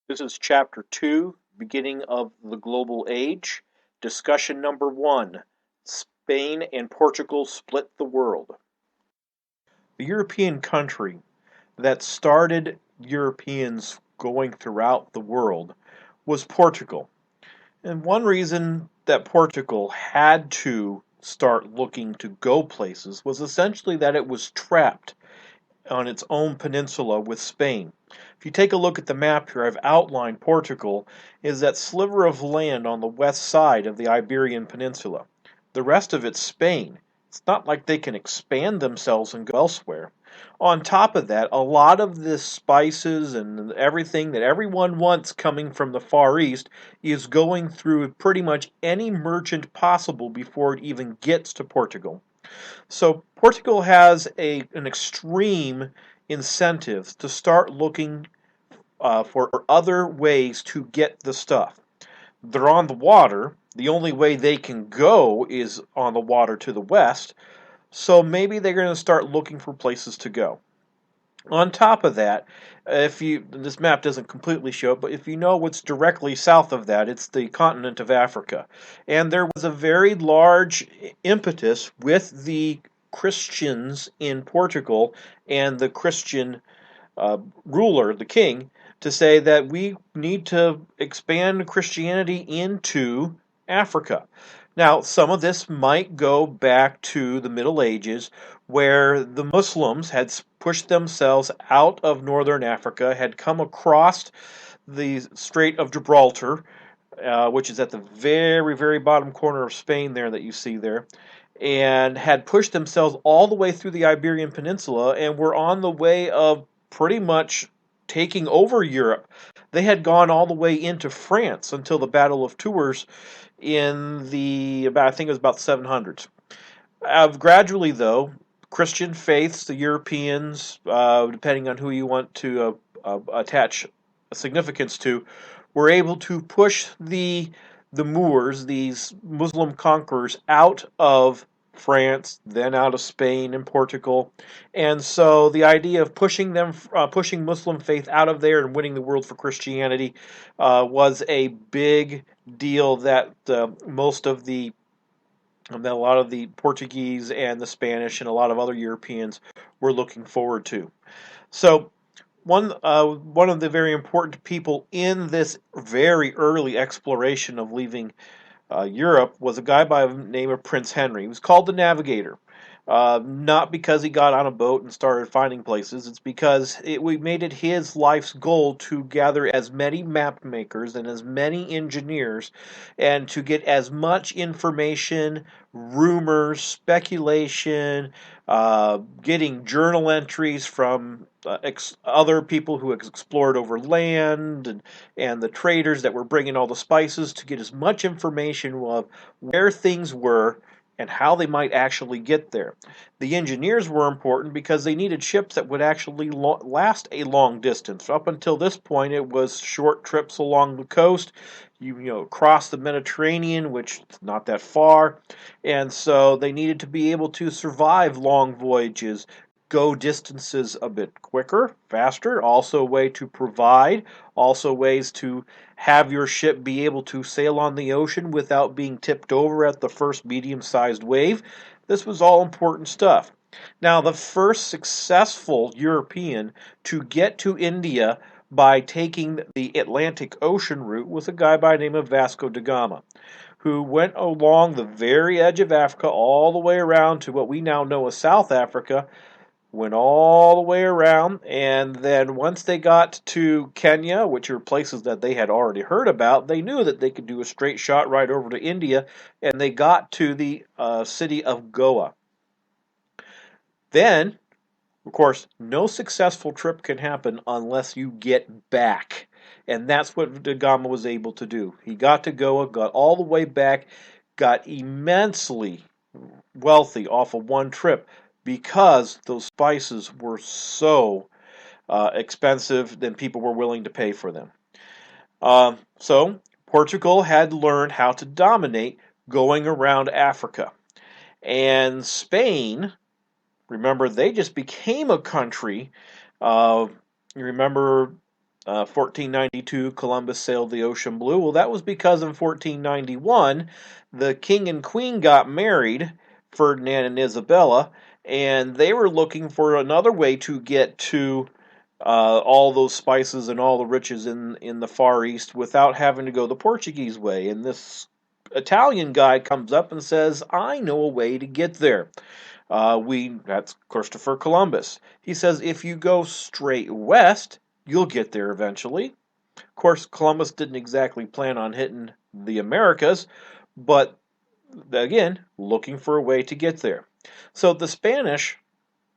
This is Chapter 2, Beginning of the Global Age. Discussion number 1, Spain and Portugal Split the World. The European country that started Europeans going throughout the world was Portugal. And one reason that Portugal had to start looking to go places was essentially that it was trapped on its own peninsula with Spain. If you take a look at the map here, I've outlined Portugal is that sliver of land on the west side of the Iberian Peninsula. The rest of it's Spain. It's not like they can expand themselves and go elsewhere. On top of that, a lot of the spices and everything that everyone wants coming from the Far East is going through pretty much any merchant possible before it even gets to Portugal. So Portugal has an extreme incentive to start looking for other ways to get the stuff. They're on the water. The only way they can go is on the water to the west. So maybe they're going to start looking for places to go. On top of that, if you this map doesn't completely show it, but if you know what's directly south of that, it's the continent of Africa. And there was a very large impetus with the Christians in Portugal and the Christian ruler, the king, to say that we need to expand Christianity into Africa. Now, some of this might go back to the Middle Ages, where the Muslims had pushed themselves out of northern Africa, had come across the Strait of Gibraltar, which is at the very, very bottom corner of Spain there that you see there, and had pushed themselves all the way through the Iberian Peninsula and were on the way of pretty much taking over Europe. They had gone all the way into France until the Battle of Tours in I think it was about 700s. Gradually, though, Christian faiths, the Europeans, depending on who you want to attach significance to, were able to push the Moors, these Muslim conquerors, out of France, then out of Spain and Portugal, and so the idea of pushing Muslim faith out of there and winning the world for Christianity was a big deal that a lot of the Portuguese and the Spanish and a lot of other Europeans were looking forward to. So one of the very important people in this very early exploration of leaving Europe was a guy by the name of Prince Henry. He was called the Navigator. Not because he got on a boat and started finding places. It's because we made it his life's goal to gather as many map makers and as many engineers and to get as much information, rumors, speculation, getting journal entries from other people who explored over land and the traders that were bringing all the spices to get as much information of where things were and how they might actually get there. The engineers were important because they needed ships that would actually last a long distance. Up until this point, it was short trips along the coast. You know, across the Mediterranean, which is not that far, and so they needed to be able to survive long voyages, go distances a bit quicker, faster, also a way to provide, also ways to have your ship be able to sail on the ocean without being tipped over at the first medium-sized wave. This was all important stuff. Now, the first successful European to get to India by taking the Atlantic Ocean route was a guy by the name of Vasco da Gama, who went along the very edge of Africa all the way around to what we now know as South Africa, went all the way around, and then once they got to Kenya, which are places that they had already heard about, they knew that they could do a straight shot right over to India, and they got to the city of Goa. Then, of course, no successful trip can happen unless you get back. And that's what Da Gama was able to do. He got to Goa, got all the way back, got immensely wealthy off of one trip because those spices were so expensive than people were willing to pay for them. So Portugal had learned how to dominate going around Africa. And Spain, remember, they just became a country. You remember 1492, Columbus sailed the ocean blue. Well, that was because in 1491, the king and queen got married, Ferdinand and Isabella, and they were looking for another way to get to all those spices and all the riches in the Far East without having to go the Portuguese way. And this Italian guy comes up and says, "I know a way to get there." That's Christopher Columbus. He says, if you go straight west, you'll get there eventually. Of course, Columbus didn't exactly plan on hitting the Americas, but again, looking for a way to get there. So the Spanish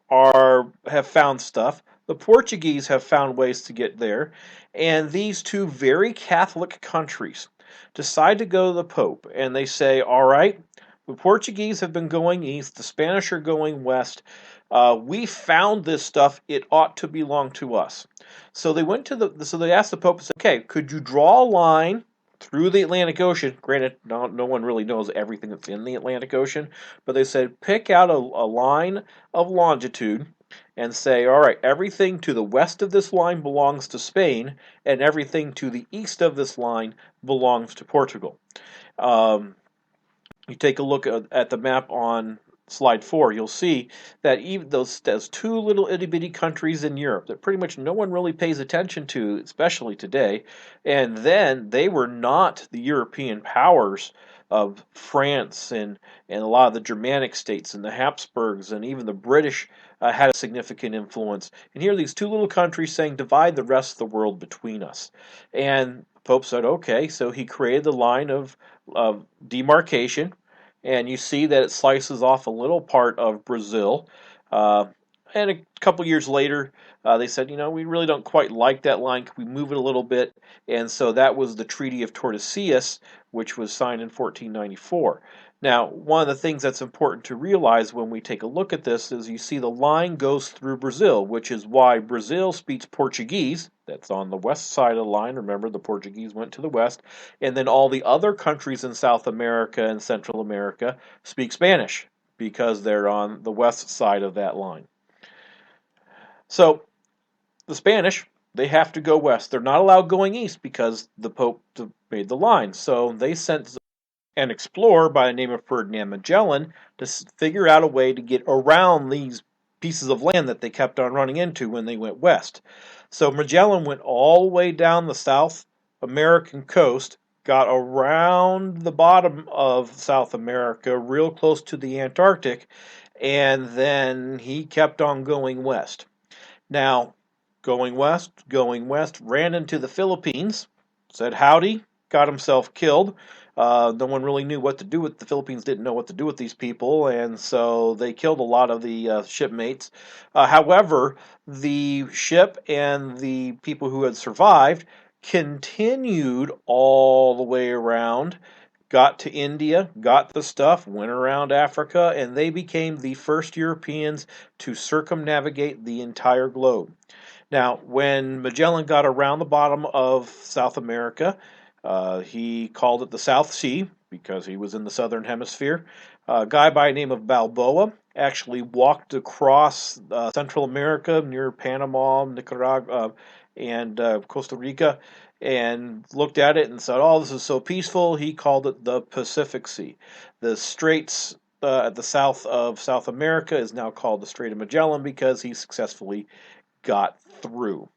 have found stuff. The Portuguese have found ways to get there, and these two very Catholic countries decide to go to the Pope, and they say, "All right, the Portuguese have been going east, the Spanish are going west. We found this stuff; it ought to belong to us." So they asked the Pope, "Okay, could you draw a line through the Atlantic Ocean?" Granted, no one really knows everything that's in the Atlantic Ocean, but they said, pick out a line of longitude and say, all right, everything to the west of this line belongs to Spain, and everything to the east of this line belongs to Portugal. You take a look at the map on slide 4, you'll see that even those two little itty bitty countries in Europe that pretty much no one really pays attention to, especially today, and then they were not the European powers of France and a lot of the Germanic states and the Habsburgs and even the British had a significant influence. And here are these two little countries saying, divide the rest of the world between us. And the Pope said, okay, so he created the line of demarcation, and you see that it slices off a little part of Brazil. And a couple years later, they said, we really don't quite like that line. Could we move it a little bit? And so that was the Treaty of Tordesillas, which was signed in 1494. Now, one of the things that's important to realize when we take a look at this is you see the line goes through Brazil, which is why Brazil speaks Portuguese. That's on the west side of the line. Remember, the Portuguese went to the west. And then all the other countries in South America and Central America speak Spanish because they're on the west side of that line. So the Spanish, they have to go west. They're not allowed going east because the Pope made the line. So they sent an explorer by the name of Ferdinand Magellan to figure out a way to get around these pieces of land that they kept on running into when they went west. So Magellan went all the way down the South American coast, got around the bottom of South America, real close to the Antarctic, and then he kept on going west. Now, going west, ran into the Philippines, said howdy, got himself killed. No one really knew what to do with the Philippines, didn't know what to do with these people, and so they killed a lot of the shipmates. However, the ship and the people who had survived continued all the way around, got to India, got the stuff, went around Africa, and they became the first Europeans to circumnavigate the entire globe. Now, when Magellan got around the bottom of South America, he called it the South Sea because he was in the southern hemisphere. A guy by the name of Balboa actually walked across Central America near Panama, Nicaragua, and Costa Rica and looked at it and said, oh, this is so peaceful. He called it the Pacific Sea. The straits at the south of South America is now called the Strait of Magellan because he successfully got through.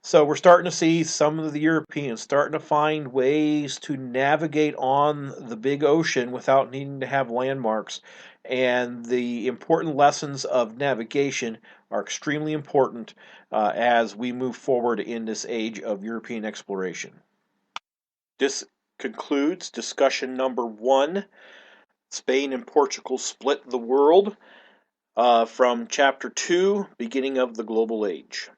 So we're starting to see some of the Europeans starting to find ways to navigate on the big ocean without needing to have landmarks. And the important lessons of navigation are extremely important as we move forward in this age of European exploration. This concludes discussion number 1. Spain and Portugal split the world from chapter 2, beginning of the global age.